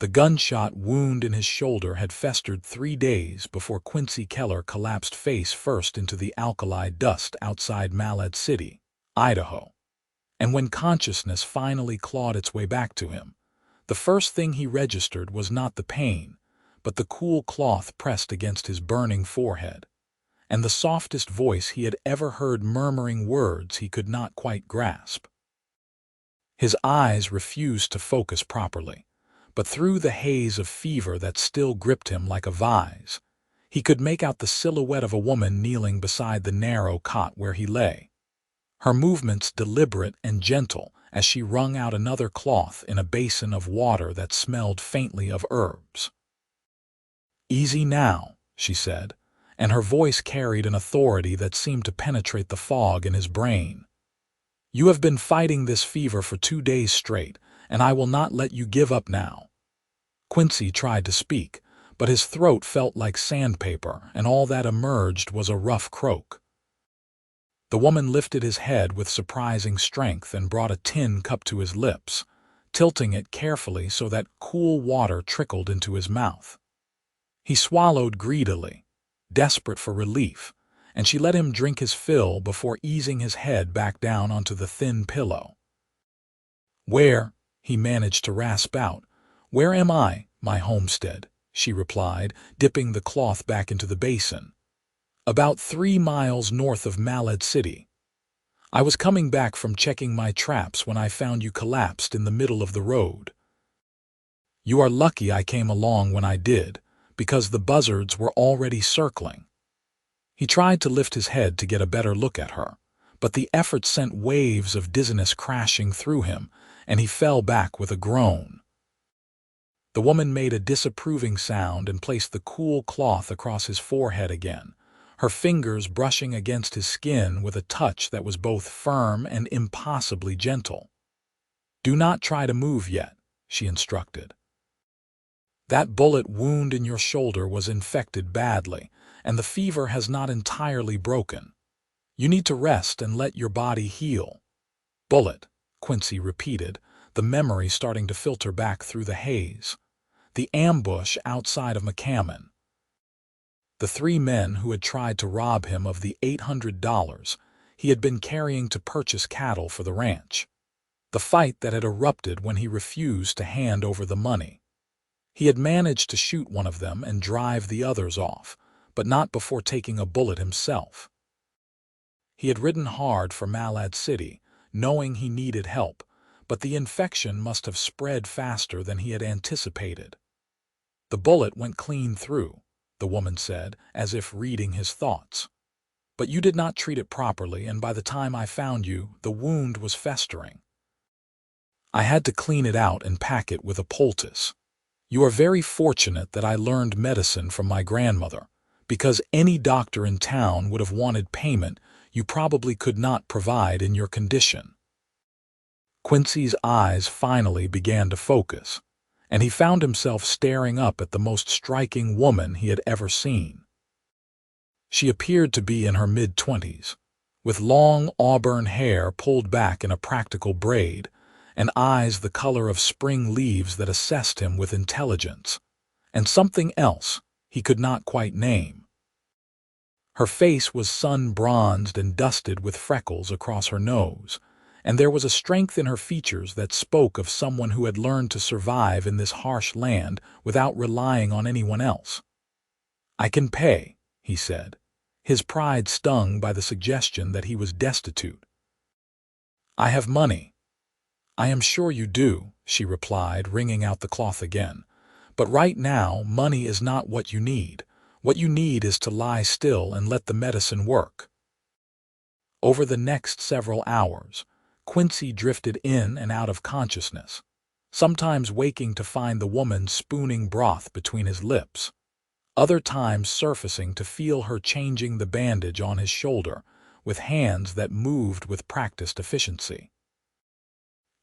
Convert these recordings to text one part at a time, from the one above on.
The gunshot wound in his shoulder had festered 3 days before Quincy Keller collapsed face first into the alkali dust outside Malad City, Idaho. And when consciousness finally clawed its way back to him, the first thing he registered was not the pain, but the cool cloth pressed against his burning forehead, and the softest voice he had ever heard murmuring words he could not quite grasp. His eyes refused to focus properly, but through the haze of fever that still gripped him like a vise, he could make out the silhouette of a woman kneeling beside the narrow cot where he lay, her movements deliberate and gentle as she wrung out another cloth in a basin of water that smelled faintly of herbs. "Easy now," she said, and her voice carried an authority that seemed to penetrate the fog in his brain. "You have been fighting this fever for 2 days straight, and I will not let you give up now." Quincy tried to speak, but his throat felt like sandpaper, and all that emerged was a rough croak. The woman lifted his head with surprising strength and brought a tin cup to his lips, tilting it carefully so that cool water trickled into his mouth. He swallowed greedily, desperate for relief, and she let him drink his fill before easing his head back down onto the thin pillow. "Where," he managed to rasp out, "where am I, my homestead?" she replied, dipping the cloth back into the basin. "About 3 miles north of Malad City. I was coming back from checking my traps when I found you collapsed in the middle of the road. You are lucky I came along when I did, because the buzzards were already circling." He tried to lift his head to get a better look at her, but the effort sent waves of dizziness crashing through him, and he fell back with a groan. The woman made a disapproving sound and placed the cool cloth across his forehead again, her fingers brushing against his skin with a touch that was both firm and impossibly gentle. "Do not try to move yet," she instructed. "That bullet wound in your shoulder was infected badly, and the fever has not entirely broken. You need to rest and let your body heal." "Bullet," Quincy repeated, the memory starting to filter back through the haze. The ambush outside of McCammon. The 3 men who had tried to rob him of the $800 he had been carrying to purchase cattle for the ranch. The fight that had erupted when he refused to hand over the money. He had managed to shoot one of them and drive the others off, but not before taking a bullet himself. He had ridden hard for Malad City, knowing he needed help, but the infection must have spread faster than he had anticipated. "The bullet went clean through," the woman said, as if reading his thoughts. "But you did not treat it properly, and by the time I found you, the wound was festering. I had to clean it out and pack it with a poultice. You are very fortunate that I learned medicine from my grandmother, because any doctor in town would have wanted payment you probably could not provide in your condition." Quincy's eyes finally began to focus, and he found himself staring up at the most striking woman he had ever seen. She appeared to be in her mid-20s, with long auburn hair pulled back in a practical braid, and eyes the color of spring leaves that assessed him with intelligence, and something else he could not quite name. Her face was sun-bronzed and dusted with freckles across her nose, and there was a strength in her features that spoke of someone who had learned to survive in this harsh land without relying on anyone else. "I can pay," he said, his pride stung by the suggestion that he was destitute. "I have money." "I am sure you do," she replied, wringing out the cloth again. "But right now, money is not what you need. What you need is to lie still and let the medicine work." Over the next several hours, Quincy drifted in and out of consciousness, sometimes waking to find the woman spooning broth between his lips, other times surfacing to feel her changing the bandage on his shoulder with hands that moved with practiced efficiency.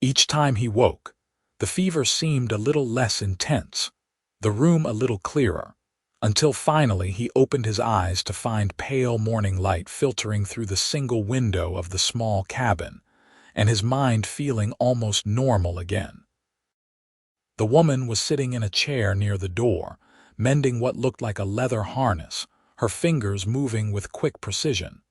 Each time he woke, the fever seemed a little less intense, the room a little clearer, until finally he opened his eyes to find pale morning light filtering through the single window of the small cabin, and his mind feeling almost normal again. The woman was sitting in a chair near the door, mending what looked like a leather harness, her fingers moving with quick precision.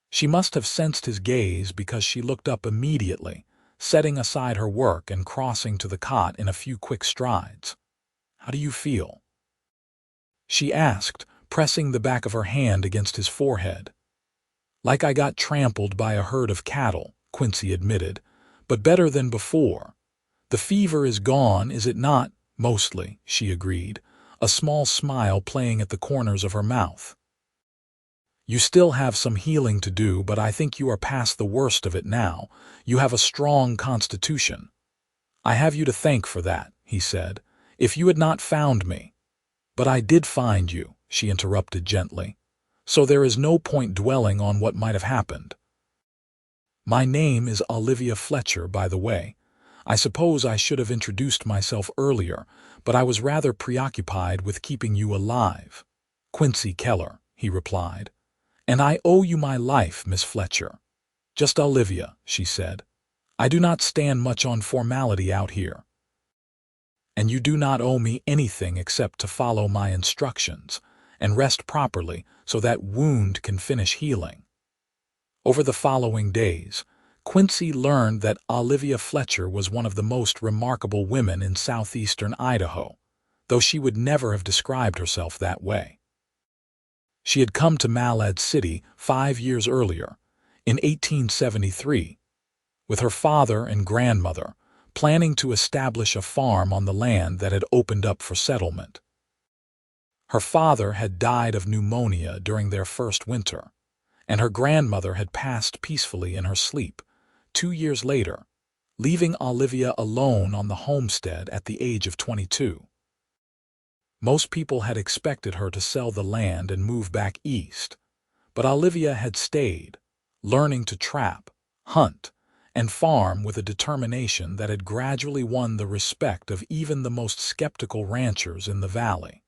She must have sensed his gaze because she looked up immediately, setting aside her work and crossing to the cot in a few quick strides. "How do you feel?" she asked, pressing the back of her hand against his forehead. "Like I got trampled by a herd of cattle," Quincy admitted, "but better than before. The fever is gone, is it not?" "Mostly," she agreed, a small smile playing at the corners of her mouth. "You still have some healing to do, but I think you are past the worst of it now. You have a strong constitution." "I have you to thank for that," he said. "If you had not found me—" "But I did find you," she interrupted gently. "So there is no point dwelling on what might have happened. My name is Olivia Fletcher, by the way. I suppose I should have introduced myself earlier, but I was rather preoccupied with keeping you alive." "Quincy Keller," he replied. "And I owe you my life, Miss Fletcher." "Just Olivia," she said. "I do not stand much on formality out here." "And you do not owe me anything except to follow my instructions and rest properly so that wound can finish healing." Over the following days, Quincy learned that Olivia Fletcher was one of the most remarkable women in southeastern Idaho, though she would never have described herself that way. She had come to Malad City 5 years earlier, in 1873, with her father and grandmother, planning to establish a farm on the land that had opened up for settlement. Her father had died of pneumonia during their first winter, and her grandmother had passed peacefully in her sleep 2 years later, leaving Olivia alone on the homestead at the age of 22. Most people had expected her to sell the land and move back east, but Olivia had stayed, learning to trap, hunt, and farm with a determination that had gradually won the respect of even the most skeptical ranchers in the valley.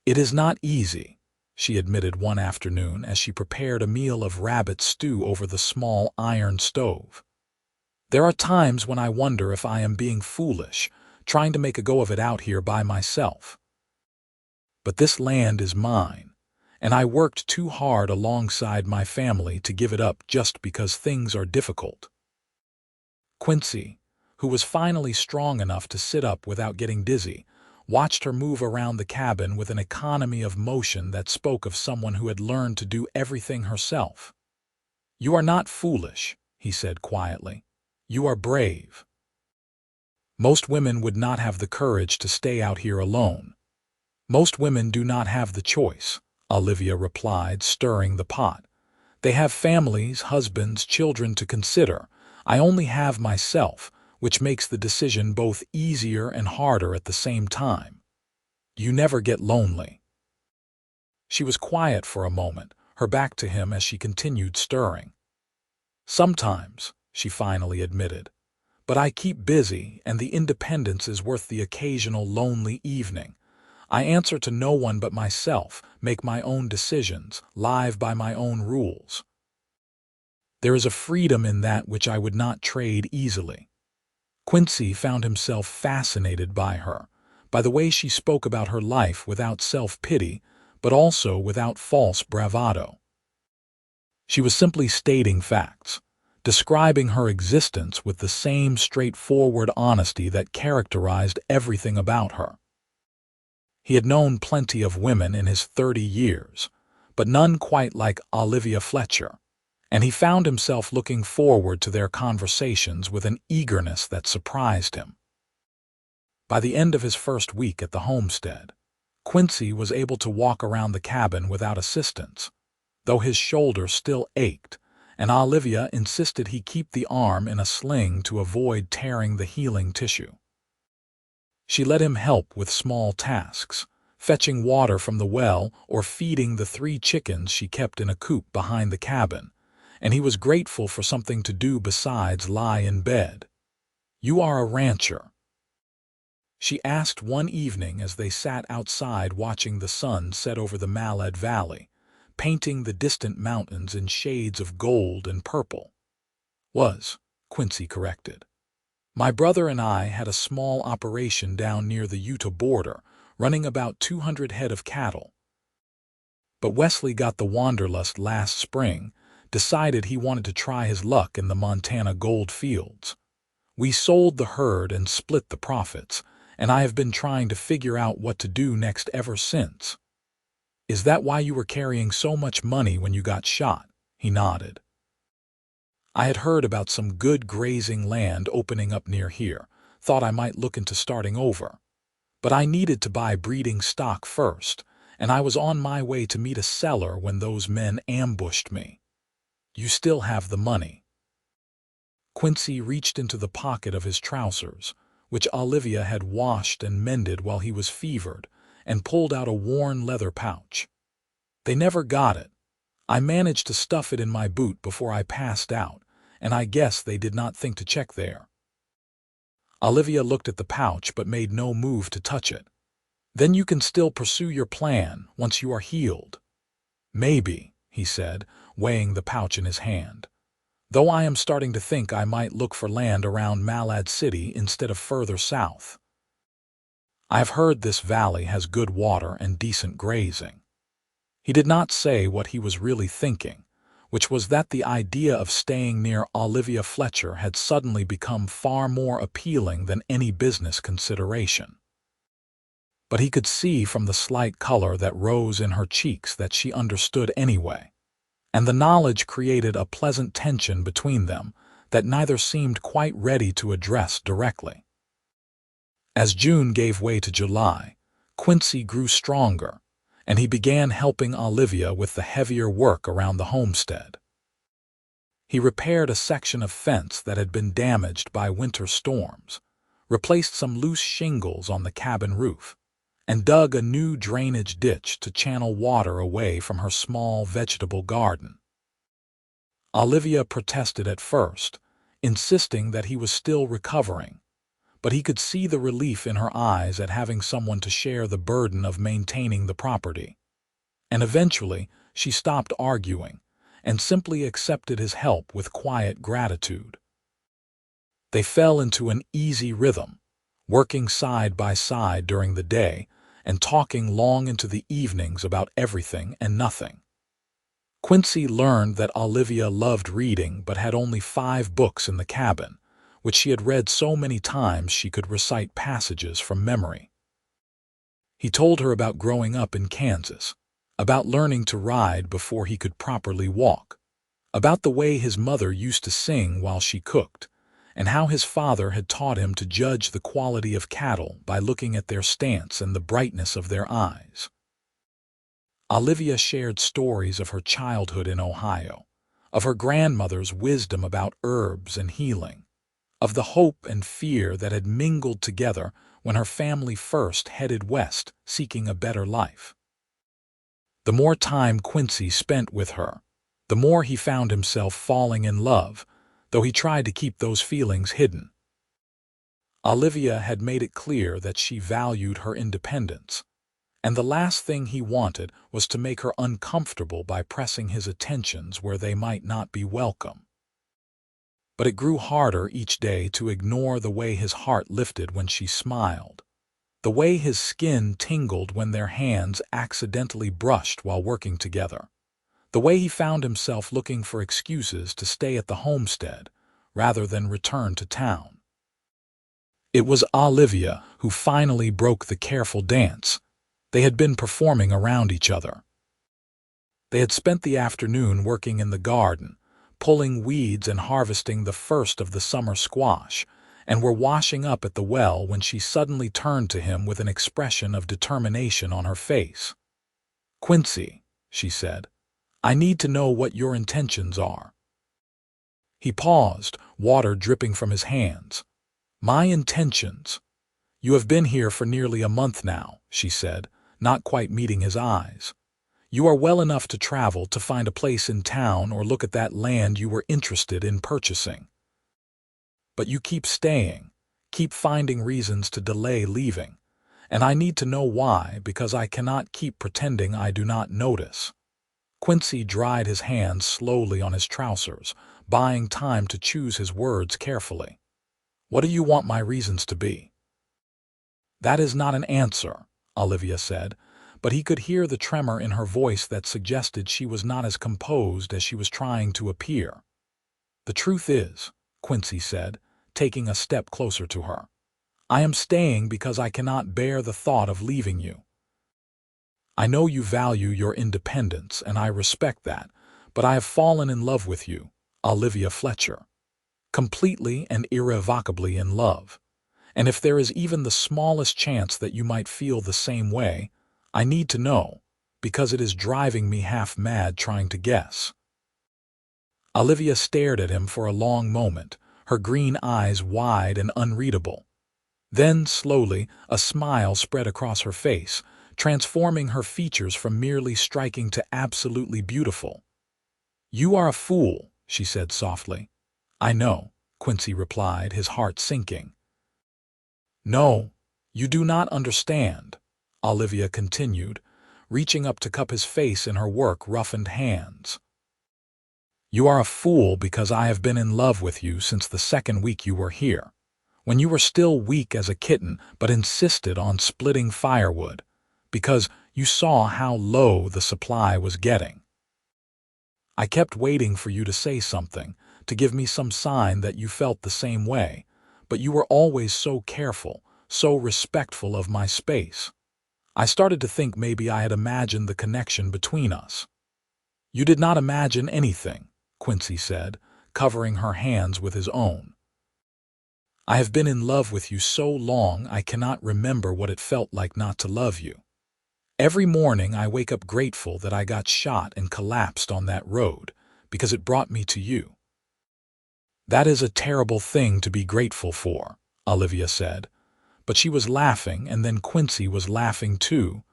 "It is not easy," she admitted one afternoon as she prepared a meal of rabbit stew over the small iron stove. "There are times when I wonder if I am being foolish, trying to make a go of it out here by myself. But this land is mine, and I worked too hard alongside my family to give it up just because things are difficult." Quincy, who was finally strong enough to sit up without getting dizzy, watched her move around the cabin with an economy of motion that spoke of someone who had learned to do everything herself. "You are not foolish," he said quietly. "You are brave. Most women would not have the courage to stay out here alone." "Most women do not have the choice," Olivia replied, stirring the pot. "They have families, husbands, children to consider. I only have myself, which makes the decision both easier and harder at the same time. You never get lonely." She was quiet for a moment, her back to him as she continued stirring. "Sometimes," she finally admitted, "but I keep busy, and the independence is worth the occasional lonely evening. I answer to no one but myself, make my own decisions, live by my own rules. There is a freedom in that which I would not trade easily." Quincy found himself fascinated by her, by the way she spoke about her life without self-pity, but also without false bravado. She was simply stating facts, describing her existence with the same straightforward honesty that characterized everything about her. He had known plenty of women in his 30 years, but none quite like Olivia Fletcher, and he found himself looking forward to their conversations with an eagerness that surprised him. By the end of his first week at the homestead, Quincy was able to walk around the cabin without assistance, though his shoulder still ached, and Olivia insisted he keep the arm in a sling to avoid tearing the healing tissue. She let him help with small tasks, fetching water from the well or feeding the 3 chickens she kept in a coop behind the cabin, and he was grateful for something to do besides lie in bed. "You are a rancher?" she asked one evening as they sat outside watching the sun set over the Malad Valley, painting the distant mountains in shades of gold and purple. "Was," Quincy corrected. My brother and I had a small operation down near the Utah border, running about 200 head of cattle. But Wesley got the wanderlust last spring, decided he wanted to try his luck in the Montana gold fields. We sold the herd and split the profits, and I have been trying to figure out what to do next ever since. Is that why you were carrying so much money when you got shot? He nodded. I had heard about some good grazing land opening up near here, thought I might look into starting over. But I needed to buy breeding stock first, and I was on my way to meet a seller when those men ambushed me. You still have the money. Quincy reached into the pocket of his trousers, which Olivia had washed and mended while he was fevered, and pulled out a worn leather pouch. They never got it. I managed to stuff it in my boot before I passed out, and I guess they did not think to check there. Olivia looked at the pouch but made no move to touch it. Then you can still pursue your plan once you are healed. Maybe, he said, weighing the pouch in his hand. Though I am starting to think I might look for land around Malad City instead of further south. I have heard this valley has good water and decent grazing. He did not say what he was really thinking, which was that the idea of staying near Olivia Fletcher had suddenly become far more appealing than any business consideration. But he could see from the slight color that rose in her cheeks that she understood anyway, and the knowledge created a pleasant tension between them that neither seemed quite ready to address directly. As June gave way to July, Quincy grew stronger, and he began helping Olivia with the heavier work around the homestead. He repaired a section of fence that had been damaged by winter storms, replaced some loose shingles on the cabin roof, and dug a new drainage ditch to channel water away from her small vegetable garden. Olivia protested at first, insisting that he was still recovering, but he could see the relief in her eyes at having someone to share the burden of maintaining the property. And eventually, she stopped arguing and simply accepted his help with quiet gratitude. They fell into an easy rhythm, working side by side during the day and talking long into the evenings about everything and nothing. Quincy learned that Olivia loved reading but had only 5 books in the cabin, which she had read so many times she could recite passages from memory. He told her about growing up in Kansas, about learning to ride before he could properly walk, about the way his mother used to sing while she cooked, and how his father had taught him to judge the quality of cattle by looking at their stance and the brightness of their eyes. Olivia shared stories of her childhood in Ohio, of her grandmother's wisdom about herbs and healing, of the hope and fear that had mingled together when her family first headed west seeking a better life. The more time Quincy spent with her, the more he found himself falling in love, though he tried to keep those feelings hidden. Olivia had made it clear that she valued her independence, and the last thing he wanted was to make her uncomfortable by pressing his attentions where they might not be welcome. But it grew harder each day to ignore the way his heart lifted when she smiled, the way his skin tingled when their hands accidentally brushed while working together, the way he found himself looking for excuses to stay at the homestead rather than return to town. It was Olivia who finally broke the careful dance they had been performing around each other. They had spent the afternoon working in the garden, pulling weeds and harvesting the first of the summer squash, and were washing up at the well when she suddenly turned to him with an expression of determination on her face. "Quincy," she said, "I need to know what your intentions are." He paused, water dripping from his hands. "My intentions? You have been here for nearly a month now," she said, not quite meeting his eyes. "You are well enough to travel to find a place in town or look at that land you were interested in purchasing. But you keep staying, keep finding reasons to delay leaving, and I need to know why because I cannot keep pretending I do not notice." Quincy dried his hands slowly on his trousers, buying time to choose his words carefully. What do you want my reasons to be? That is not an answer, Olivia said, but he could hear the tremor in her voice that suggested she was not as composed as she was trying to appear. The truth is, Quincy said, taking a step closer to her, I am staying because I cannot bear the thought of leaving you. I know you value your independence, and I respect that, but I have fallen in love with you, Olivia Fletcher. Completely and irrevocably in love. And if there is even the smallest chance that you might feel the same way, I need to know, because it is driving me half mad trying to guess. Olivia stared at him for a long moment, her green eyes wide and unreadable. Then, slowly, a smile spread across her face, transforming her features from merely striking to absolutely beautiful. You are a fool, she said softly. I know, Quincy replied, his heart sinking. No, you do not understand, Olivia continued, reaching up to cup his face in her work-roughened hands. You are a fool because I have been in love with you since the second week you were here, when you were still weak as a kitten but insisted on splitting firewood, because you saw how low the supply was getting. I kept waiting for you to say something, to give me some sign that you felt the same way, but you were always so careful, so respectful of my space. I started to think maybe I had imagined the connection between us. You did not imagine anything, Quincy said, covering her hands with his own. I have been in love with you so long I cannot remember what it felt like not to love you. Every morning I wake up grateful that I got shot and collapsed on that road, because it brought me to you. That is a terrible thing to be grateful for, Olivia said. But she was laughing, and then Quincy was laughing too,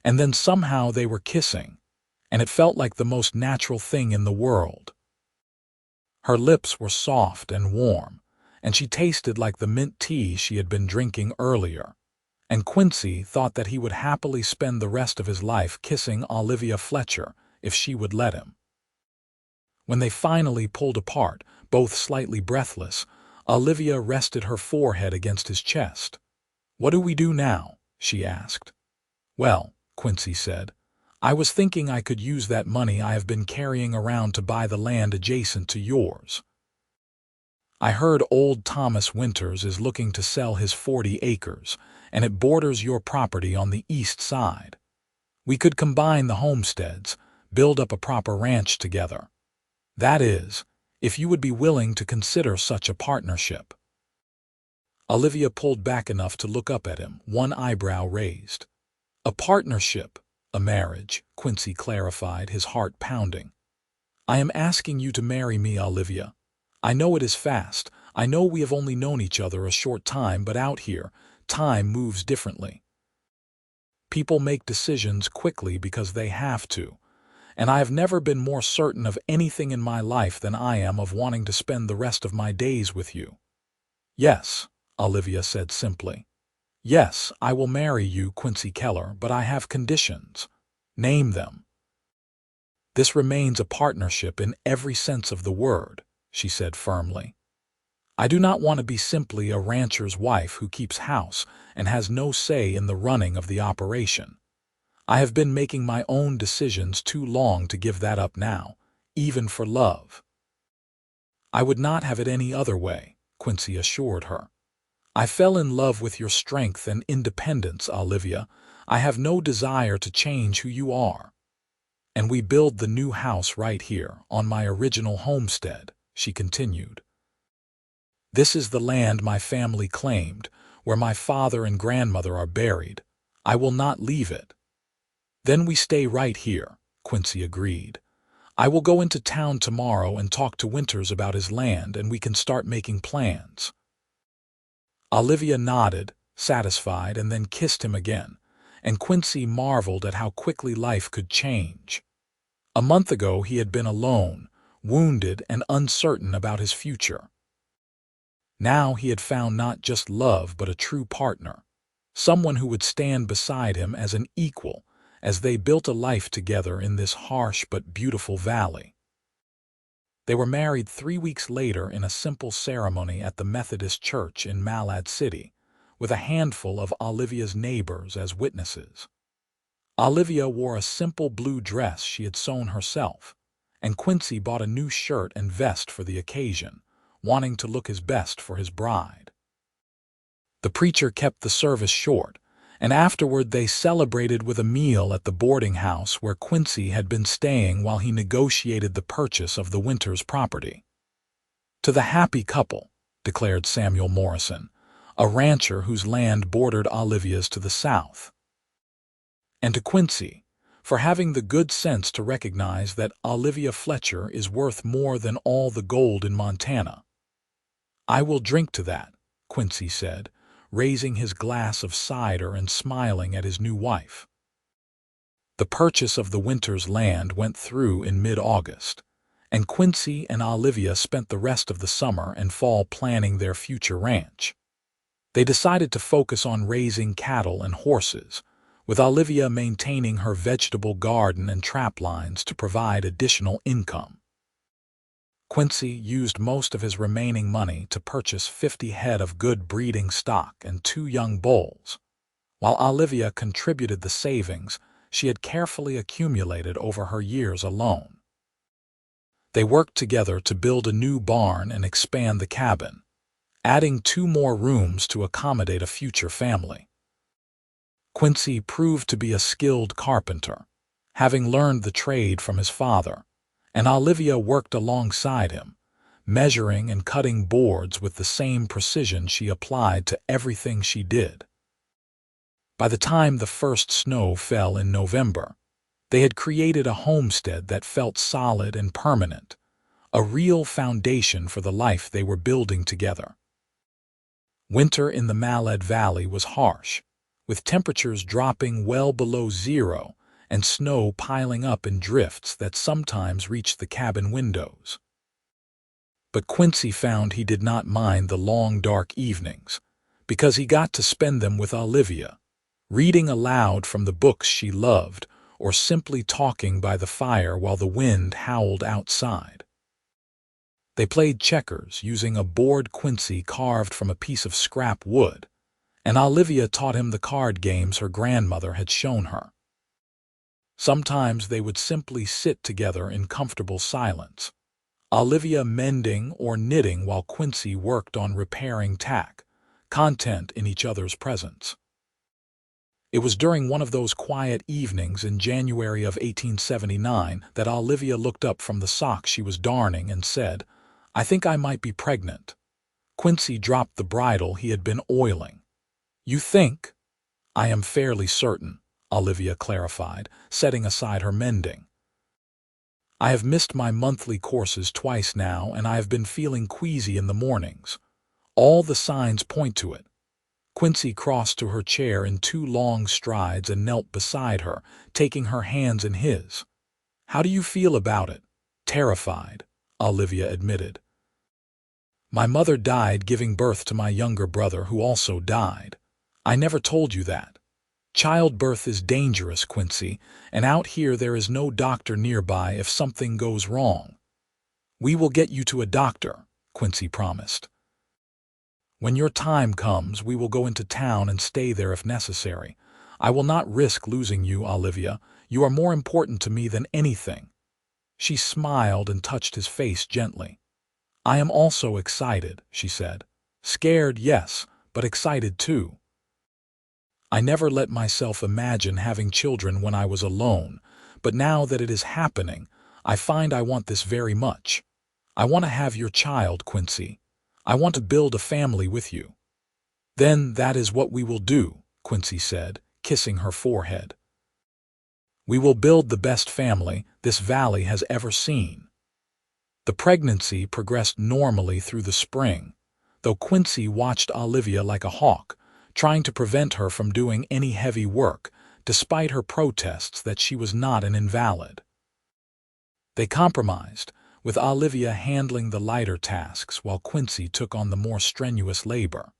and then somehow they were kissing, and it felt like the most natural thing in the world. Her lips were soft and warm, and she tasted like the mint tea she had been drinking earlier, and Quincy thought that he would happily spend the rest of his life kissing Olivia Fletcher if she would let him. When they finally pulled apart, both slightly breathless, Olivia rested her forehead against his chest. What do we do now? She asked. Well, Quincy said, I was thinking I could use that money I have been carrying around to buy the land adjacent to yours. I heard old Thomas Winters is looking to sell his 40 acres, and it borders your property on the east side. We could combine the homesteads, build up a proper ranch together. That is, if you would be willing to consider such a partnership. Olivia pulled back enough to look up at him, one eyebrow raised. A partnership, a marriage, Quincy clarified, his heart pounding. I am asking you to marry me, Olivia. I know it is fast. I know we have only known each other a short time, but out here, time moves differently. People make decisions quickly because they have to, and I have never been more certain of anything in my life than I am of wanting to spend the rest of my days with you. Yes, Olivia said simply. Yes, I will marry you, Quincy Keller, but I have conditions. Name them. This remains a partnership in every sense of the word, she said firmly. I do not want to be simply a rancher's wife who keeps house and has no say in the running of the operation. I have been making my own decisions too long to give that up now, even for love. I would not have it any other way, Quincy assured her. I fell in love with your strength and independence, Olivia. I have no desire to change who you are. And we build the new house right here, on my original homestead, she continued. This is the land my family claimed, where my father and grandmother are buried. I will not leave it. Then we stay right here, Quincy agreed. I will go into town tomorrow and talk to Winters about his land, and we can start making plans. Olivia nodded, satisfied, and then kissed him again, and Quincy marveled at how quickly life could change. A month ago he had been alone, wounded and uncertain about his future. Now he had found not just love but a true partner, someone who would stand beside him as an equal as they built a life together in this harsh but beautiful valley. They were married 3 weeks later in a simple ceremony at the Methodist Church in Malad City, with a handful of Olivia's neighbors as witnesses. Olivia wore a simple blue dress she had sewn herself, and Quincy bought a new shirt and vest for the occasion, wanting to look his best for his bride. The preacher kept the service short, and afterward they celebrated with a meal at the boarding house where Quincy had been staying while he negotiated the purchase of the Winters property. "To the happy couple," declared Samuel Morrison, a rancher whose land bordered Olivia's to the south. "And to Quincy, for having the good sense to recognize that Olivia Fletcher is worth more than all the gold in Montana." "I will drink to that," Quincy said, raising his glass of cider and smiling at his new wife. The purchase of the Winters land went through in mid-August, and Quincy and Olivia spent the rest of the summer and fall planning their future ranch. They decided to focus on raising cattle and horses, with Olivia maintaining her vegetable garden and trap lines to provide additional income. Quincy used most of his remaining money to purchase 50 head of good breeding stock and 2 young bulls, while Olivia contributed the savings she had carefully accumulated over her years alone. They worked together to build a new barn and expand the cabin, adding 2 more rooms to accommodate a future family. Quincy proved to be a skilled carpenter, having learned the trade from his father, and Olivia worked alongside him, measuring and cutting boards with the same precision she applied to everything she did. By the time the first snow fell in November, they had created a homestead that felt solid and permanent, a real foundation for the life they were building together. Winter in the Malad Valley was harsh, with temperatures dropping well below zero and snow piling up in drifts that sometimes reached the cabin windows. But Quincy found he did not mind the long, dark evenings, because he got to spend them with Olivia, reading aloud from the books she loved or simply talking by the fire while the wind howled outside. They played checkers using a board Quincy carved from a piece of scrap wood, and Olivia taught him the card games her grandmother had shown her. Sometimes they would simply sit together in comfortable silence, Olivia mending or knitting while Quincy worked on repairing tack, content in each other's presence. It was during one of those quiet evenings in January of 1879 that Olivia looked up from the sock she was darning and said, "I think I might be pregnant." Quincy dropped the bridle he had been oiling. "You think?" "I am fairly certain," Olivia clarified, setting aside her mending. "I have missed my monthly courses twice now, and I have been feeling queasy in the mornings. All the signs point to it." Quincy crossed to her chair in 2 long strides and knelt beside her, taking her hands in his. "How do you feel about it?" "Terrified," Olivia admitted. "My mother died giving birth to my younger brother, who also died. I never told you that. Childbirth is dangerous, Quincy, and out here there is no doctor nearby if something goes wrong." "We will get you to a doctor," Quincy promised. "When your time comes, we will go into town and stay there if necessary. I will not risk losing you, Olivia. You are more important to me than anything." She smiled and touched his face gently. "I am also excited," she said. "Scared, yes, but excited too. I never let myself imagine having children when I was alone, but now that it is happening, I find I want this very much. I want to have your child, Quincy. I want to build a family with you." "Then that is what we will do," Quincy said, kissing her forehead. "We will build the best family this valley has ever seen." The pregnancy progressed normally through the spring, though Quincy watched Olivia like a hawk, trying to prevent her from doing any heavy work, despite her protests that she was not an invalid. They compromised, with Olivia handling the lighter tasks while Quincy took on the more strenuous labor.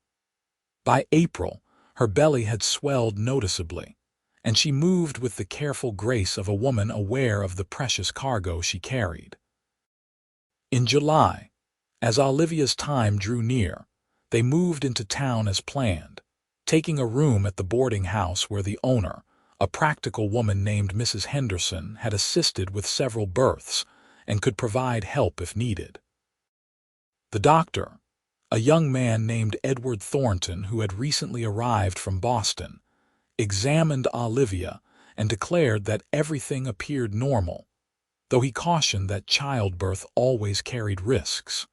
By April, her belly had swelled noticeably, and she moved with the careful grace of a woman aware of the precious cargo she carried. In July, as Olivia's time drew near, they moved into town as planned, taking a room at the boarding house where the owner, a practical woman named Mrs. Henderson, had assisted with several births and could provide help if needed. The doctor, a young man named Edward Thornton who had recently arrived from Boston, examined Olivia and declared that everything appeared normal, though he cautioned that childbirth always carried risks.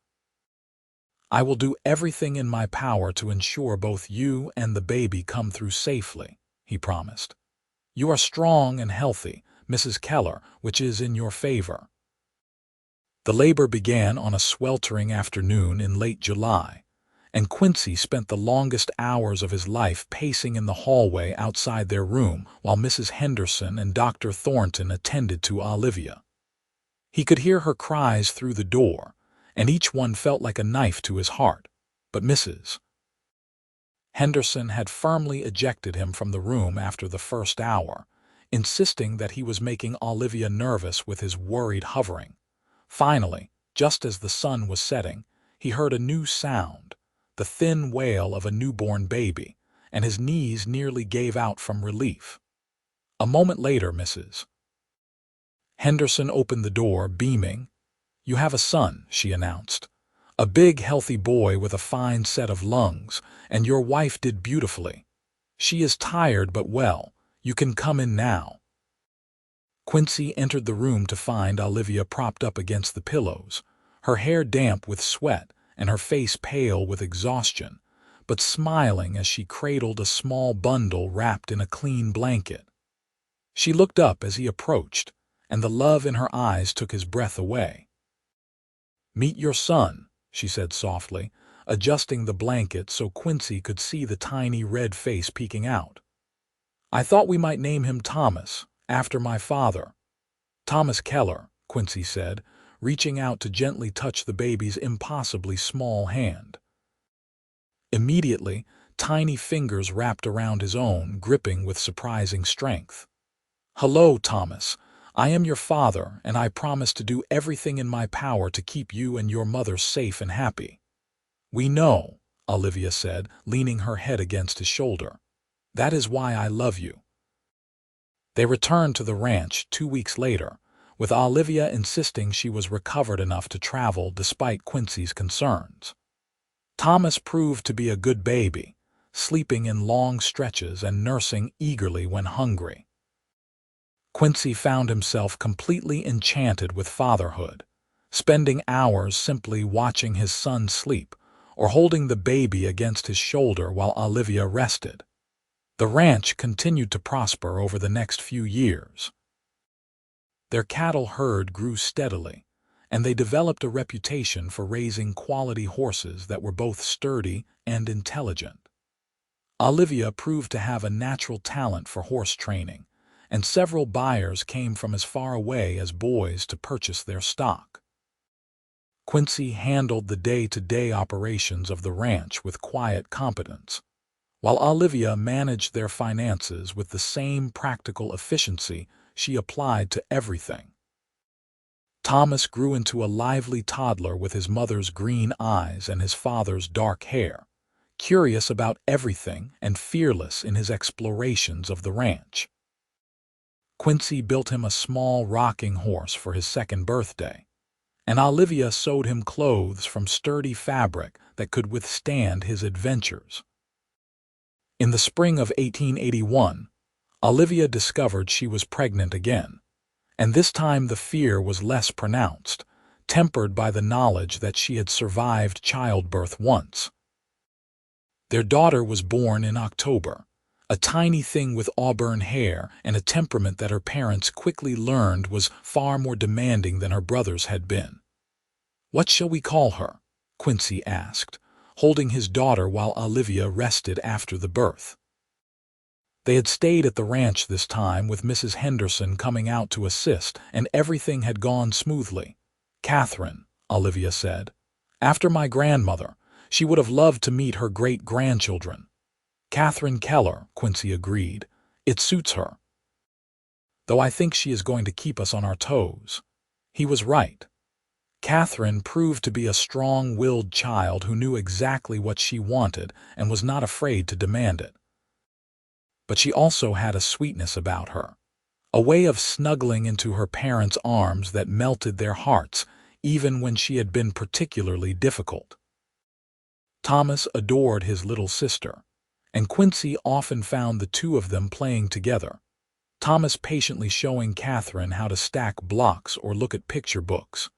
"I will do everything in my power to ensure both you and the baby come through safely," he promised. "You are strong and healthy, Mrs. Keller, which is in your favor." The labor began on a sweltering afternoon in late July, and Quincy spent the longest hours of his life pacing in the hallway outside their room while Mrs. Henderson and Dr. Thornton attended to Olivia. He could hear her cries through the door, and each one felt like a knife to his heart, but Mrs. Henderson had firmly ejected him from the room after the first hour, insisting that he was making Olivia nervous with his worried hovering. Finally, just as the sun was setting, he heard a new sound, the thin wail of a newborn baby, and his knees nearly gave out from relief. A moment later, Mrs. Henderson opened the door, beaming. "You have a son," she announced. "A big, healthy boy with a fine set of lungs, and your wife did beautifully. She is tired but well. You can come in now." Quincy entered the room to find Olivia propped up against the pillows, her hair damp with sweat and her face pale with exhaustion, but smiling as she cradled a small bundle wrapped in a clean blanket. She looked up as he approached, and the love in her eyes took his breath away. "Meet your son," she said softly, adjusting the blanket so Quincy could see the tiny red face peeking out. "I thought we might name him Thomas, after my father." "Thomas Keller," Quincy said, reaching out to gently touch the baby's impossibly small hand. Immediately, tiny fingers wrapped around his own, gripping with surprising strength. "Hello, Thomas. I am your father, and I promise to do everything in my power to keep you and your mother safe and happy." "We know," Olivia said, leaning her head against his shoulder. "That is why I love you." They returned to the ranch 2 weeks later, with Olivia insisting she was recovered enough to travel despite Quincy's concerns. Thomas proved to be a good baby, sleeping in long stretches and nursing eagerly when hungry. Quincy found himself completely enchanted with fatherhood, spending hours simply watching his son sleep or holding the baby against his shoulder while Olivia rested. The ranch continued to prosper over the next few years. Their cattle herd grew steadily, and they developed a reputation for raising quality horses that were both sturdy and intelligent. Olivia proved to have a natural talent for horse training, and several buyers came from as far away as Boise to purchase their stock. Quincy handled the day-to-day operations of the ranch with quiet competence, while Olivia managed their finances with the same practical efficiency she applied to everything. Thomas grew into a lively toddler with his mother's green eyes and his father's dark hair, curious about everything and fearless in his explorations of the ranch. Quincy built him a small rocking horse for his second birthday, and Olivia sewed him clothes from sturdy fabric that could withstand his adventures. In the spring of 1881, Olivia discovered she was pregnant again, and this time the fear was less pronounced, tempered by the knowledge that she had survived childbirth once. Their daughter was born in October, a tiny thing with auburn hair and a temperament that her parents quickly learned was far more demanding than her brother's had been. "What shall we call her?" Quincy asked, holding his daughter while Olivia rested after the birth. They had stayed at the ranch this time with Mrs. Henderson coming out to assist, and everything had gone smoothly. "Catherine," Olivia said. "After my grandmother, she would have loved to meet her great-grandchildren." "Catherine Keller," Quincy agreed. "It suits her. Though I think she is going to keep us on our toes." He was right. Catherine proved to be a strong-willed child who knew exactly what she wanted and was not afraid to demand it. But she also had a sweetness about her, a way of snuggling into her parents' arms that melted their hearts, even when she had been particularly difficult. Thomas adored his little sister, and Quincy often found the two of them playing together, Thomas patiently showing Catherine how to stack blocks or look at picture books.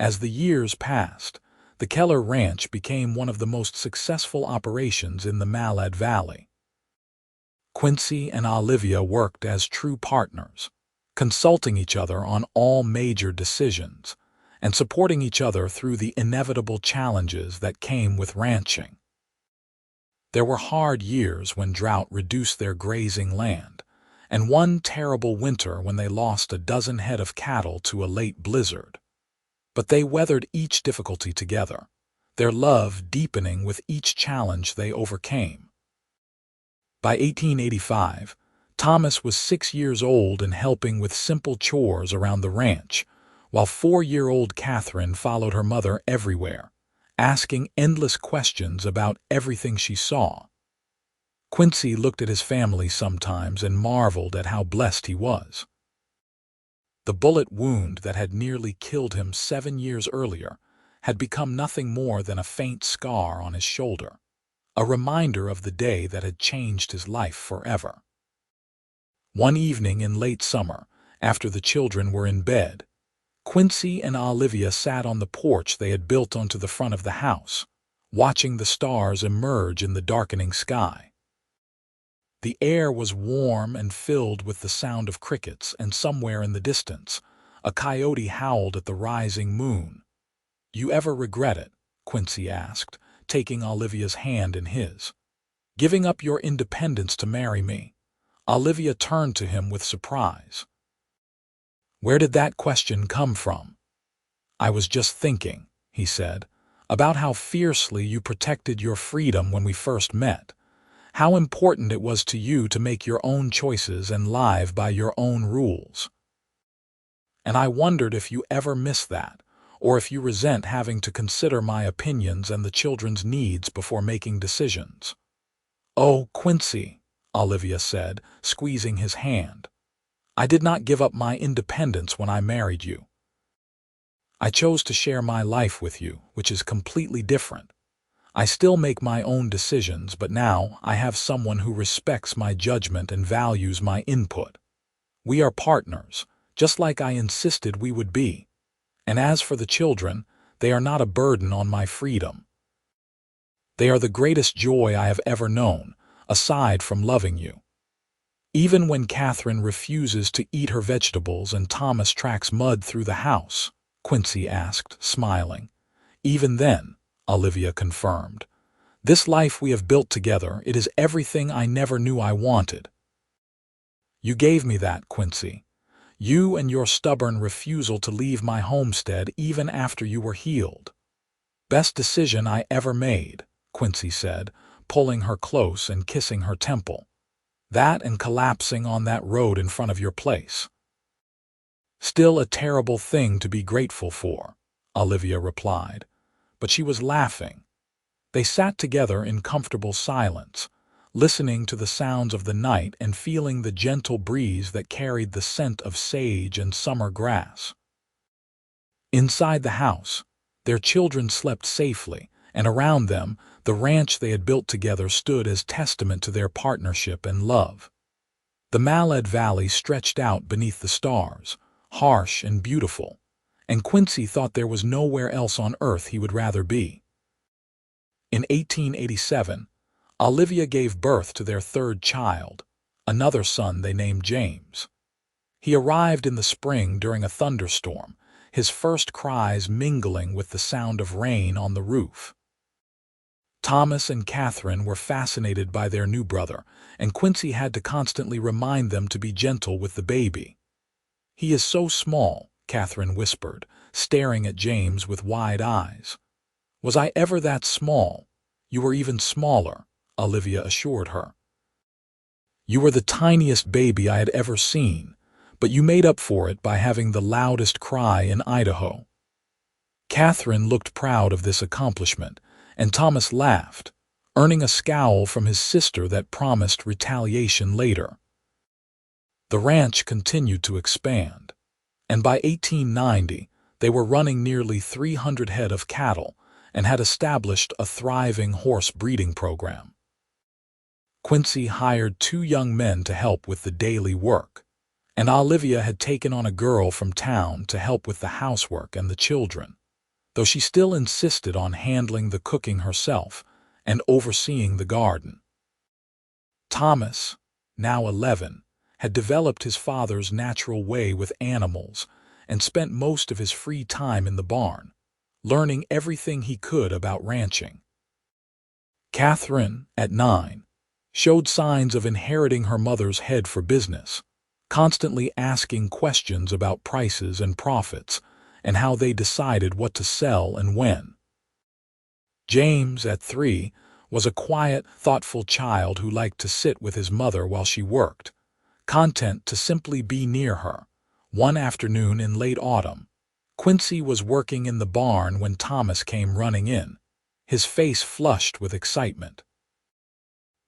As the years passed, the Keller Ranch became one of the most successful operations in the Malad Valley. Quincy and Olivia worked as true partners, consulting each other on all major decisions and supporting each other through the inevitable challenges that came with ranching. There were hard years when drought reduced their grazing land, and one terrible winter when they lost a dozen head of cattle to a late blizzard. But they weathered each difficulty together, their love deepening with each challenge they overcame. By 1885, Thomas was 6 years old and helping with simple chores around the ranch, while 4-year-old Catherine followed her mother everywhere, asking endless questions about everything she saw. Quincy looked at his family sometimes and marveled at how blessed he was. The bullet wound that had nearly killed him 7 years earlier had become nothing more than a faint scar on his shoulder, a reminder of the day that had changed his life forever. One evening in late summer, after the children were in bed, Quincy and Olivia sat on the porch they had built onto the front of the house, watching the stars emerge in the darkening sky. The air was warm and filled with the sound of crickets, and somewhere in the distance, a coyote howled at the rising moon. "You ever regret it?" Quincy asked, taking Olivia's hand in his. "Giving up your independence to marry me?" Olivia turned to him with surprise. "Where did that question come from?" "I was just thinking," he said, "about how fiercely you protected your freedom when we first met. How important it was to you to make your own choices and live by your own rules. And I wondered if you ever miss that, or if you resent having to consider my opinions and the children's needs before making decisions." "Oh, Quincy," Olivia said, squeezing his hand, "I did not give up my independence when I married you. I chose to share my life with you, which is completely different. I still make my own decisions, but now I have someone who respects my judgment and values my input. We are partners, just like I insisted we would be. And as for the children, they are not a burden on my freedom. They are the greatest joy I have ever known, aside from loving you." Even when Catherine refuses to eat her vegetables and Thomas tracks mud through the house, Quincy asked, smiling. "Even then," Olivia confirmed, "this life we have built together, it is everything I never knew I wanted." "You gave me that, Quincy. You and your stubborn refusal to leave my homestead even after you were healed. Best decision I ever made," Quincy said, pulling her close and kissing her temple. "That and collapsing on that road in front of your place." "Still a terrible thing to be grateful for," Olivia replied, but she was laughing. They sat together in comfortable silence, listening to the sounds of the night and feeling the gentle breeze that carried the scent of sage and summer grass. Inside the house, their children slept safely, and around them, the ranch they had built together stood as testament to their partnership and love. The Malad Valley stretched out beneath the stars, harsh and beautiful, and Quincy thought there was nowhere else on earth he would rather be. In 1887, Olivia gave birth to their third child, another son they named James. He arrived in the spring during a thunderstorm, his first cries mingling with the sound of rain on the roof. Thomas and Catherine were fascinated by their new brother, and Quincy had to constantly remind them to be gentle with the baby. "He is so small," Catherine whispered, staring at James with wide eyes. "Was I ever that small?" "You were even smaller," Olivia assured her. "You were the tiniest baby I had ever seen, but you made up for it by having the loudest cry in Idaho." Catherine looked proud of this accomplishment, and Thomas laughed, earning a scowl from his sister that promised retaliation later. The ranch continued to expand, and by 1890 they were running nearly 300 head of cattle and had established a thriving horse breeding program. Quincy hired 2 young men to help with the daily work, and Olivia had taken on a girl from town to help with the housework and the children, though she still insisted on handling the cooking herself and overseeing the garden. Thomas, now 11, had developed his father's natural way with animals and spent most of his free time in the barn, learning everything he could about ranching. Catherine, at 9, showed signs of inheriting her mother's head for business, constantly asking questions about prices and profits and how they decided what to sell and when. James, at 3, was a quiet, thoughtful child who liked to sit with his mother while she worked, content to simply be near her. One afternoon in late autumn, Quincy was working in the barn when Thomas came running in, his face flushed with excitement.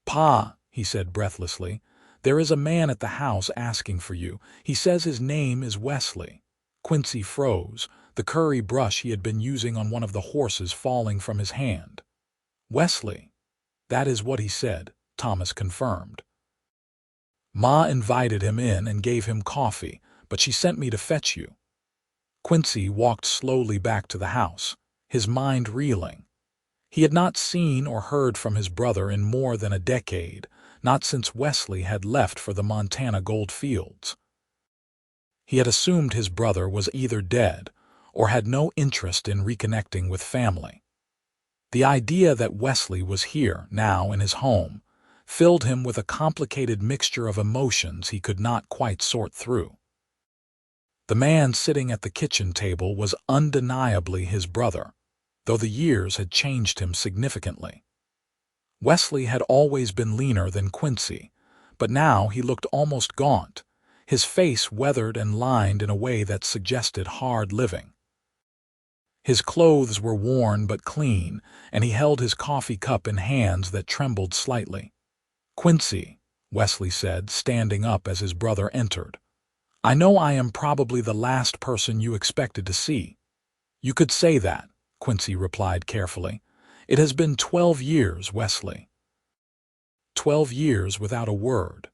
"Pa," he said breathlessly, "there is a man at the house asking for you. He says his name is Wesley." Quincy froze, the curry brush he had been using on one of the horses falling from his hand. "Wesley, that is what he said," Thomas confirmed. "Ma invited him in and gave him coffee, but she sent me to fetch you." Quincy walked slowly back to the house, his mind reeling. He had not seen or heard from his brother in more than a decade, not since Wesley had left for the Montana gold fields. He had assumed his brother was either dead or had no interest in reconnecting with family. The idea that Wesley was here, now in his home, filled him with a complicated mixture of emotions he could not quite sort through. The man sitting at the kitchen table was undeniably his brother, though the years had changed him significantly. Wesley had always been leaner than Quincy, but now he looked almost gaunt, his face weathered and lined in a way that suggested hard living. His clothes were worn but clean, and he held his coffee cup in hands that trembled slightly. "Quincy," Wesley said, standing up as his brother entered, "I know I am probably the last person you expected to see." "You could say that," Quincy replied carefully. "It has been 12 years, Wesley." 12 years without a word.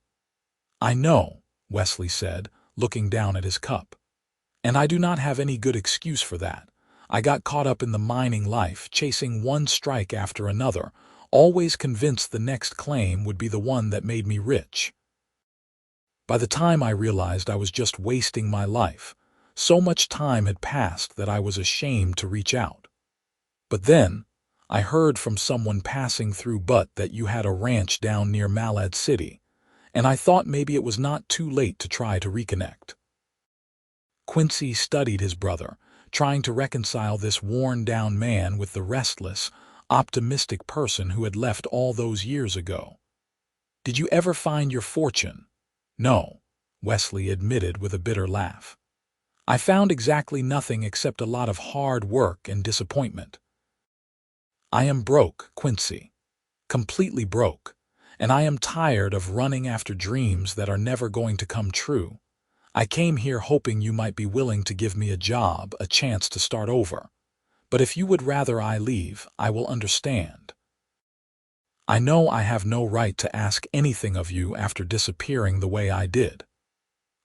"I know," Wesley said, looking down at his cup. "And I do not have any good excuse for that. I got caught up in the mining life, chasing one strike after another, always convinced the next claim would be the one that made me rich. By the time I realized I was just wasting my life, so much time had passed that I was ashamed to reach out. But then, I heard from someone passing through Butte that you had a ranch down near Malad City, and I thought maybe it was not too late to try to reconnect." Quincy studied his brother, trying to reconcile this worn-down man with the restless, optimistic person who had left all those years ago. "Did you ever find your fortune?" "No," Wesley admitted with a bitter laugh. "I found exactly nothing except a lot of hard work and disappointment. I am broke, Quincy, completely broke, and I am tired of running after dreams that are never going to come true. I came here hoping you might be willing to give me a job, a chance to start over. But if you would rather I leave, I will understand. I know I have no right to ask anything of you after disappearing the way I did."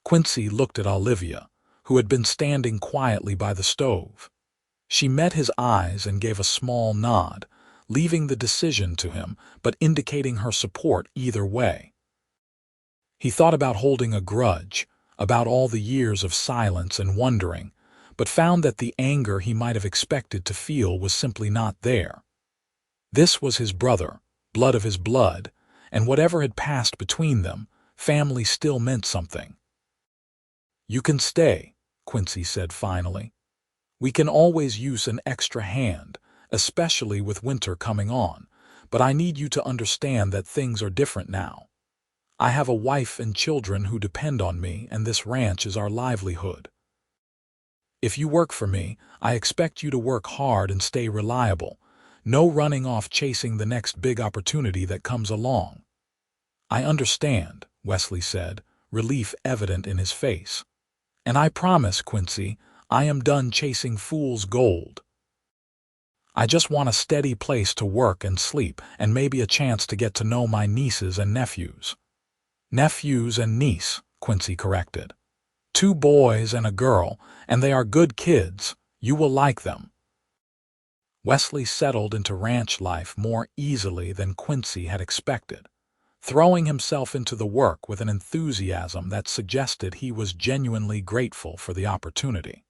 Quincy looked at Olivia, who had been standing quietly by the stove. She met his eyes and gave a small nod, leaving the decision to him, but indicating her support either way. He thought about holding a grudge, about all the years of silence and wondering, but found that the anger he might have expected to feel was simply not there. This was his brother, blood of his blood, and whatever had passed between them, family still meant something. "You can stay," Quincy said finally. "We can always use an extra hand, especially with winter coming on, but I need you to understand that things are different now. I have a wife and children who depend on me, and this ranch is our livelihood." If you work for me, I expect you to work hard and stay reliable. No running off chasing the next big opportunity that comes along." "I understand," Wesley said, relief evident in his face. "And I promise, Quincy, I am done chasing fool's gold. I just want a steady place to work and sleep, and maybe a chance to get to know my nieces and nephews." "Nephews and niece," Quincy corrected. "2 boys and a girl, and they are good kids. You will like them." Wesley settled into ranch life more easily than Quincy had expected, throwing himself into the work with an enthusiasm that suggested he was genuinely grateful for the opportunity.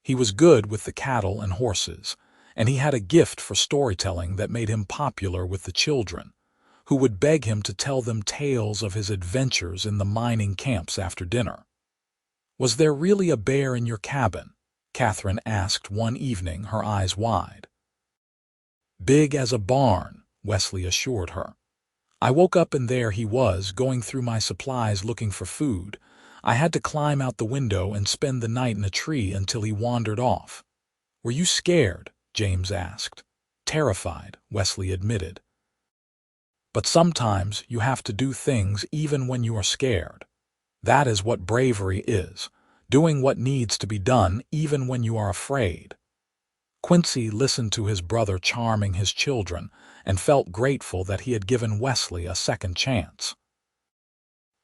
He was good with the cattle and horses, and he had a gift for storytelling that made him popular with the children, who would beg him to tell them tales of his adventures in the mining camps after dinner. "Was there really a bear in your cabin?" Catherine asked one evening, her eyes wide. "Big as a barn," Wesley assured her. "I woke up and there he was, going through my supplies looking for food. I had to climb out the window and spend the night in a tree until he wandered off." "Were you scared?" James asked. "Terrified," Wesley admitted. "But sometimes you have to do things even when you are scared. That is what bravery is, doing what needs to be done even when you are afraid." Quincy listened to his brother charming his children and felt grateful that he had given Wesley a second chance.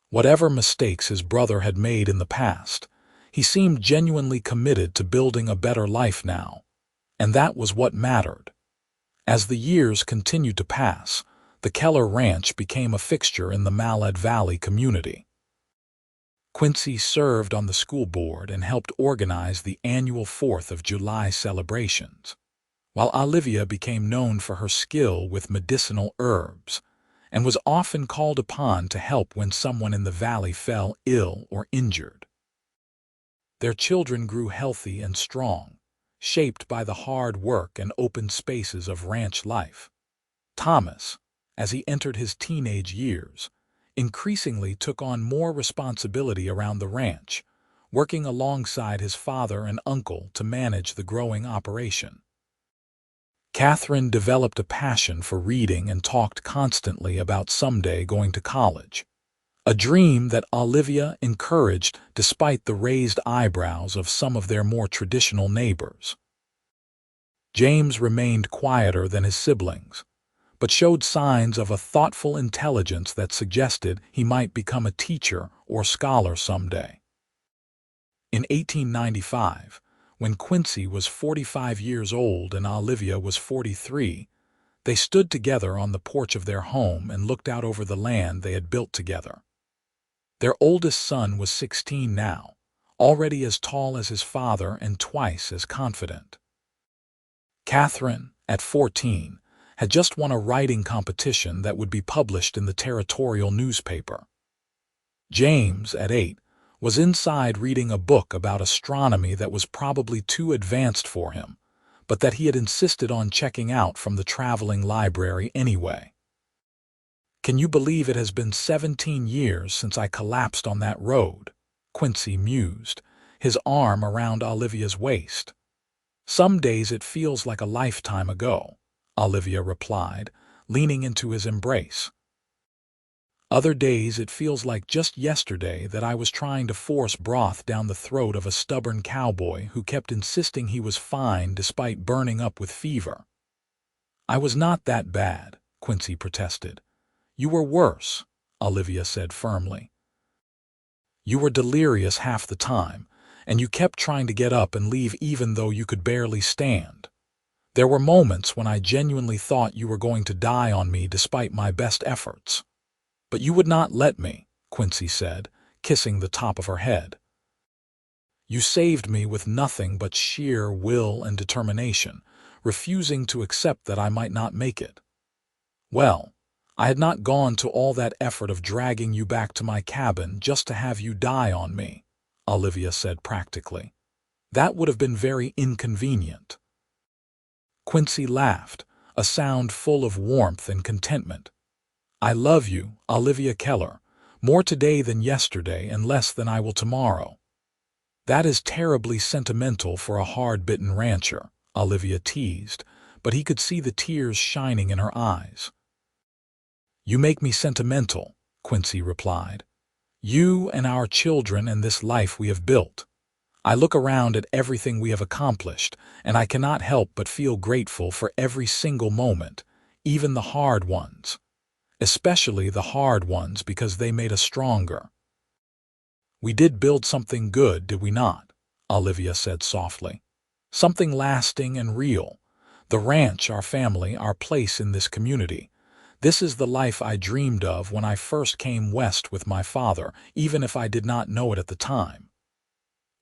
Whatever mistakes his brother had made in the past, he seemed genuinely committed to building a better life now, and that was what mattered. As the years continued to pass, the Keller Ranch became a fixture in the Malad Valley community. Quincy served on the school board and helped organize the annual 4th of July celebrations, while Olivia became known for her skill with medicinal herbs and was often called upon to help when someone in the valley fell ill or injured. Their children grew healthy and strong, shaped by the hard work and open spaces of ranch life. Thomas, as he entered his teenage years, increasingly took on more responsibility around the ranch, working alongside his father and uncle to manage the growing operation. Catherine developed a passion for reading and talked constantly about someday going to college, a dream that Olivia encouraged despite the raised eyebrows of some of their more traditional neighbors. James remained quieter than his siblings, but showed signs of a thoughtful intelligence that suggested he might become a teacher or scholar someday. In 1895, when Quincy was 45 years old and Olivia was 43, they stood together on the porch of their home and looked out over the land they had built together. Their oldest son was 16 now, already as tall as his father and twice as confident. Catherine, at 14, had just won a writing competition that would be published in the territorial newspaper. James, at 8, was inside reading a book about astronomy that was probably too advanced for him, but that he had insisted on checking out from the traveling library anyway. "Can you believe it has been 17 years since I collapsed on that road?" Quincy mused, his arm around Olivia's waist. "Some days it feels like a lifetime ago," Olivia replied, leaning into his embrace. "Other days it feels like just yesterday that I was trying to force broth down the throat of a stubborn cowboy who kept insisting he was fine despite burning up with fever." "I was not that bad," Quincy protested. "You were worse," Olivia said firmly. "You were delirious half the time, and you kept trying to get up and leave even though you could barely stand. There were moments when I genuinely thought you were going to die on me despite my best efforts. But you would not let me," Quincy said, kissing the top of her head. "You saved me with nothing but sheer will and determination, refusing to accept that I might not make it. Well, I had not gone to all that effort of dragging you back to my cabin just to have you die on me," Olivia said practically. "That would have been very inconvenient." Quincy laughed, a sound full of warmth and contentment. "I love you, Olivia Keller, more today than yesterday and less than I will tomorrow." That is terribly sentimental for a hard-bitten rancher, Olivia teased, but he could see the tears shining in her eyes. You make me sentimental, Quincy replied. You and our children and this life we have built. I look around at everything we have accomplished, and I cannot help but feel grateful for every single moment, even the hard ones. Especially the hard ones because they made us stronger. We did build something good, did we not? Olivia said softly. Something lasting and real. The ranch, our family, our place in this community. This is the life I dreamed of when I first came west with my father, even if I did not know it at the time.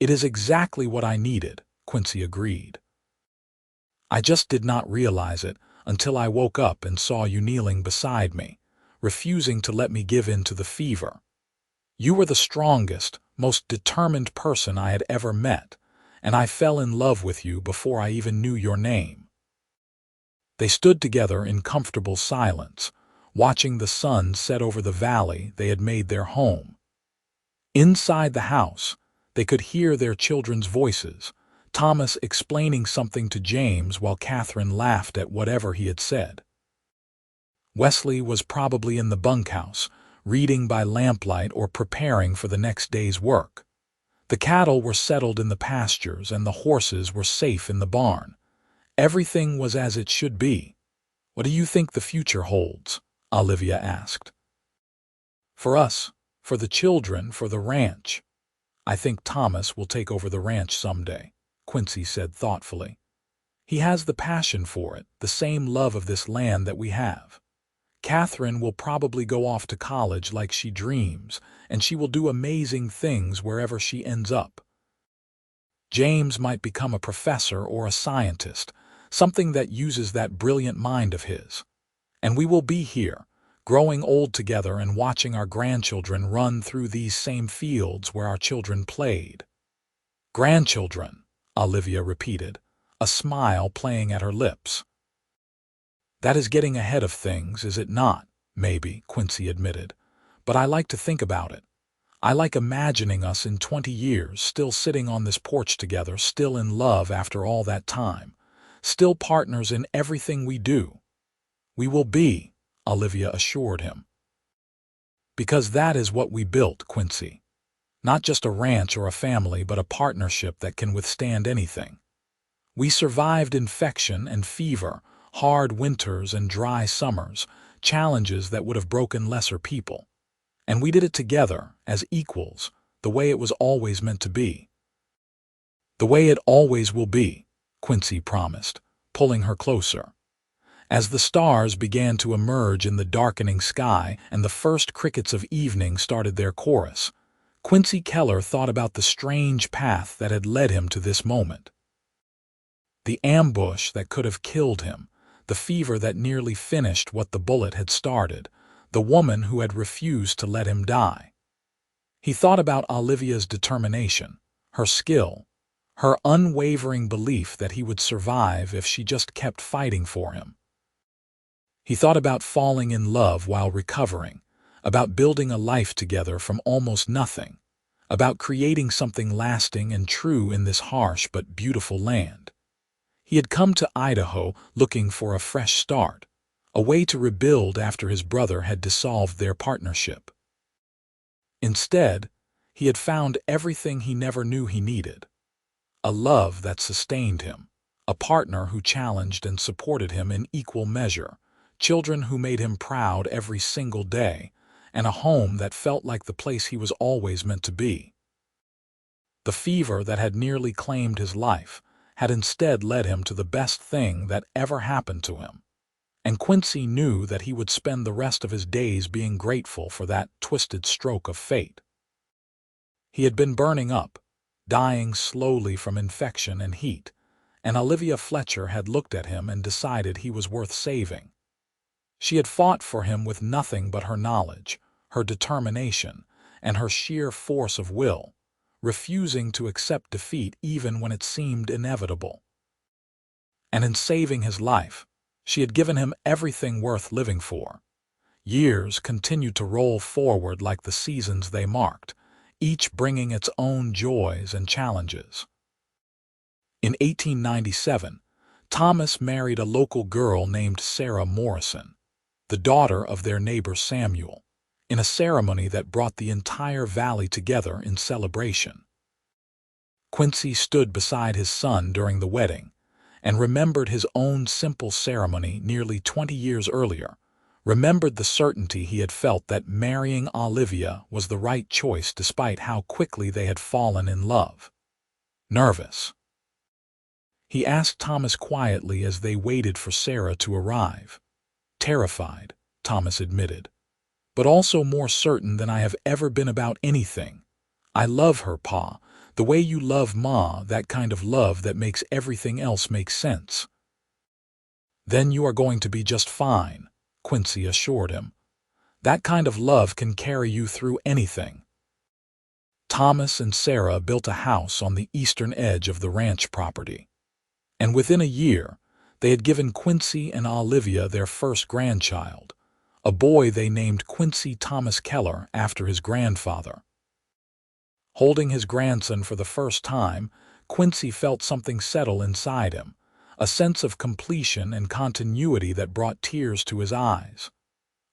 It is exactly what I needed, Quincy agreed. I just did not realize it until I woke up and saw you kneeling beside me, refusing to let me give in to the fever. You were the strongest, most determined person I had ever met, and I fell in love with you before I even knew your name. They stood together in comfortable silence, watching the sun set over the valley they had made their home. Inside the house, they could hear their children's voices, Thomas explaining something to James while Catherine laughed at whatever he had said. Wesley was probably in the bunkhouse, reading by lamplight or preparing for the next day's work. The cattle were settled in the pastures and the horses were safe in the barn. Everything was as it should be. What do you think the future holds? Olivia asked. For us, for the children, for the ranch. I think Thomas will take over the ranch someday, Quincy said thoughtfully. He has the passion for it, the same love of this land that we have. Catherine will probably go off to college like she dreams, and she will do amazing things wherever she ends up. James might become a professor or a scientist, something that uses that brilliant mind of his. And we will be here, growing old together and watching our grandchildren run through these same fields where our children played. Grandchildren, Olivia repeated, a smile playing at her lips. That is getting ahead of things, is it not? Maybe, Quincy admitted. But I like to think about it. I like imagining us in 20 years, still sitting on this porch together, still in love after all that time, still partners in everything we do. We will be, Olivia assured him. Because that is what we built, Quincy. Not just a ranch or a family, but a partnership that can withstand anything. We survived infection and fever, hard winters and dry summers, challenges that would have broken lesser people. And we did it together, as equals, the way it was always meant to be. The way it always will be, Quincy promised, pulling her closer. As the stars began to emerge in the darkening sky and the first crickets of evening started their chorus, Quincy Keller thought about the strange path that had led him to this moment. The ambush that could have killed him, the fever that nearly finished what the bullet had started, the woman who had refused to let him die. He thought about Olivia's determination, her skill, her unwavering belief that he would survive if she just kept fighting for him. He thought about falling in love while recovering, about building a life together from almost nothing, about creating something lasting and true in this harsh but beautiful land. He had come to Idaho looking for a fresh start, a way to rebuild after his brother had dissolved their partnership. Instead, he had found everything he never knew he needed. A love that sustained him, a partner who challenged and supported him in equal measure, children who made him proud every single day, and a home that felt like the place he was always meant to be. The fever that had nearly claimed his life had instead led him to the best thing that ever happened to him, and Quincy knew that he would spend the rest of his days being grateful for that twisted stroke of fate. He had been burning up, dying slowly from infection and heat, and Olivia Fletcher had looked at him and decided he was worth saving. She had fought for him with nothing but her knowledge, her determination, and her sheer force of will, refusing to accept defeat even when it seemed inevitable. And in saving his life, she had given him everything worth living for. Years continued to roll forward like the seasons they marked, each bringing its own joys and challenges. In 1897, Thomas married a local girl named Sarah Morrison, the daughter of their neighbor Samuel, in a ceremony that brought the entire valley together in celebration. Quincy stood beside his son during the wedding and remembered his own simple ceremony nearly 20 years earlier, remembered the certainty he had felt that marrying Olivia was the right choice despite how quickly they had fallen in love. Nervous, he asked Thomas quietly as they waited for Sarah to arrive. Terrified, Thomas admitted, but also more certain than I have ever been about anything. I love her, Pa, the way you love Ma, that kind of love that makes everything else make sense. Then you are going to be just fine, Quincy assured him. That kind of love can carry you through anything. Thomas and Sarah built a house on the eastern edge of the ranch property, and within a year, they had given Quincy and Olivia their first grandchild, a boy they named Quincy Thomas Keller after his grandfather. Holding his grandson for the first time, Quincy felt something settle inside him, a sense of completion and continuity that brought tears to his eyes.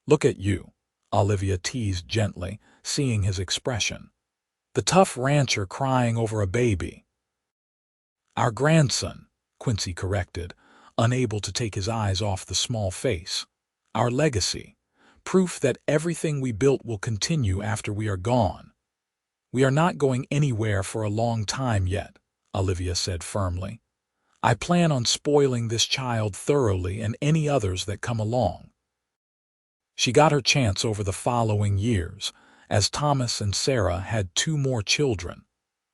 "Look at you," Olivia teased gently, seeing his expression. "The tough rancher crying over a baby." "Our grandson," Quincy corrected, unable to take his eyes off the small face. "Our legacy, proof that everything we built will continue after we are gone." "We are not going anywhere for a long time yet," Olivia said firmly. "I plan on spoiling this child thoroughly and any others that come along." She got her chance over the following years, as Thomas and Sarah had 2 more children,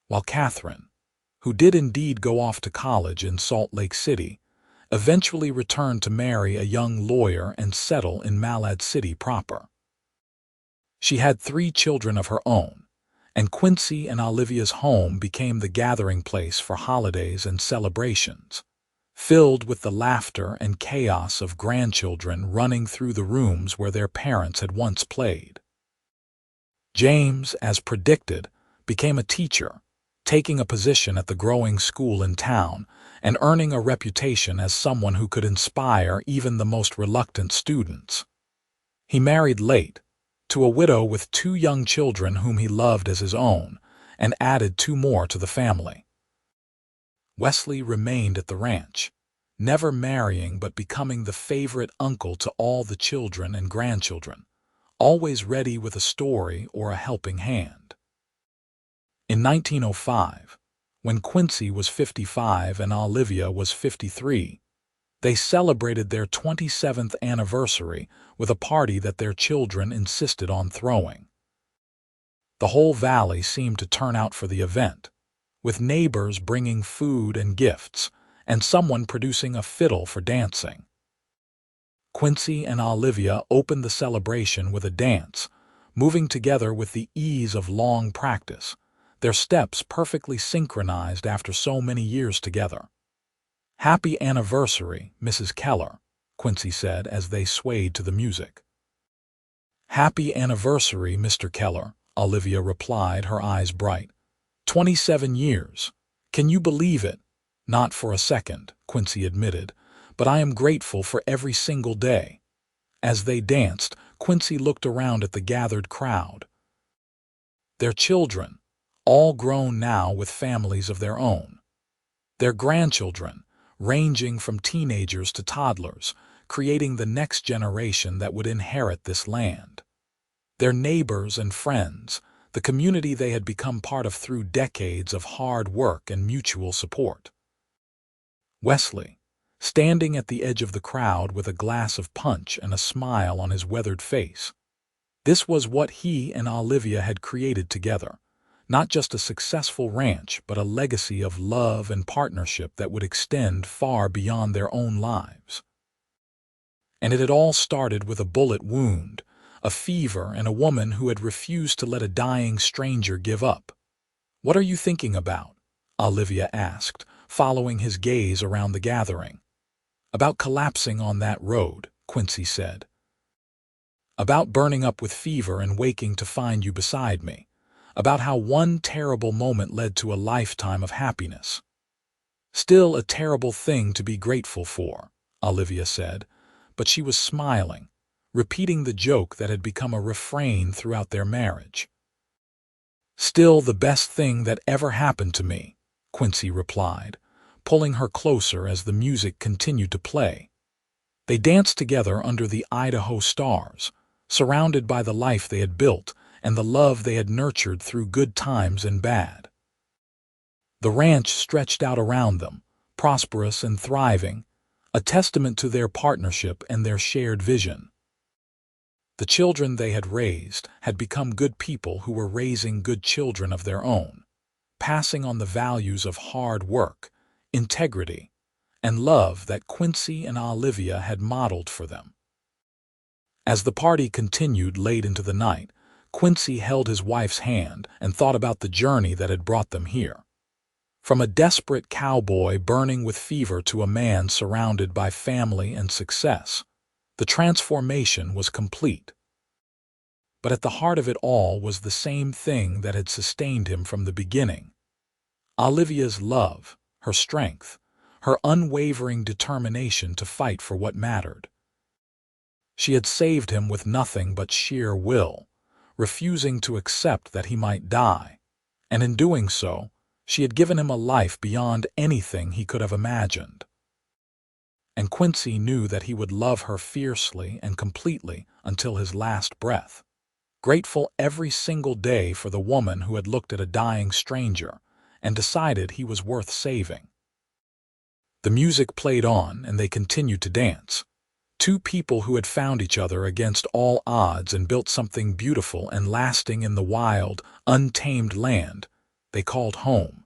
while Catherine, who did indeed go off to college in Salt Lake City, eventually returned to marry a young lawyer and settle in Malad City proper. She had 3 children of her own, and Quincy and Olivia's home became the gathering place for holidays and celebrations, filled with the laughter and chaos of grandchildren running through the rooms where their parents had once played. James, as predicted, became a teacher, taking a position at the growing school in town and earning a reputation as someone who could inspire even the most reluctant students. He married late, to a widow with 2 young children whom he loved as his own, and added 2 more to the family. Wesley remained at the ranch, never marrying but becoming the favorite uncle to all the children and grandchildren, always ready with a story or a helping hand. In 1905, when Quincy was 55 and Olivia was 53, they celebrated their 27th anniversary with a party that their children insisted on throwing. The whole valley seemed to turn out for the event, with neighbors bringing food and gifts, and someone producing a fiddle for dancing. Quincy and Olivia opened the celebration with a dance, moving together with the ease of long practice, their steps perfectly synchronized after so many years together. "Happy anniversary, Mrs. Keller," Quincy said as they swayed to the music. "Happy anniversary, Mr. Keller," Olivia replied, her eyes bright. 27 years. Can you believe it?" "Not for a second," Quincy admitted, "but I am grateful for every single day." As they danced, Quincy looked around at the gathered crowd. Their children, all grown now with families of their own. Their grandchildren, ranging from teenagers to toddlers, creating the next generation that would inherit this land. Their neighbors and friends, the community they had become part of through decades of hard work and mutual support. Wesley, standing at the edge of the crowd with a glass of punch and a smile on his weathered face. This was what he and Olivia had created together. Not just a successful ranch, but a legacy of love and partnership that would extend far beyond their own lives. And it had all started with a bullet wound, a fever, and a woman who had refused to let a dying stranger give up. "What are you thinking about?" Olivia asked, following his gaze around the gathering. "About collapsing on that road," Quincy said. "About burning up with fever and waking to find you beside me. about how one terrible moment led to a lifetime of happiness. "Still a terrible thing to be grateful for," Olivia said, but she was smiling, repeating the joke that had become a refrain throughout their marriage. "Still the best thing that ever happened to me," Quincy replied, pulling her closer as the music continued to play. They danced together under the Idaho stars, surrounded by the life they had built and the love they had nurtured through good times and bad. The ranch stretched out around them, prosperous and thriving, a testament to their partnership and their shared vision. The children they had raised had become good people who were raising good children of their own, passing on the values of hard work, integrity, and love that Quincy and Olivia had modeled for them. As the party continued late into the night, Quincy held his wife's hand and thought about the journey that had brought them here. From a desperate cowboy burning with fever to a man surrounded by family and success, the transformation was complete. But at the heart of it all was the same thing that had sustained him from the beginning: Olivia's love, her strength, her unwavering determination to fight for what mattered. She had saved him with nothing but sheer will, refusing to accept that he might die, and in doing so, she had given him a life beyond anything he could have imagined. And Quincy knew that he would love her fiercely and completely until his last breath, grateful every single day for the woman who had looked at a dying stranger and decided he was worth saving. The music played on, and they continued to dance. Two people who had found each other against all odds and built something beautiful and lasting in the wild, untamed land they called home.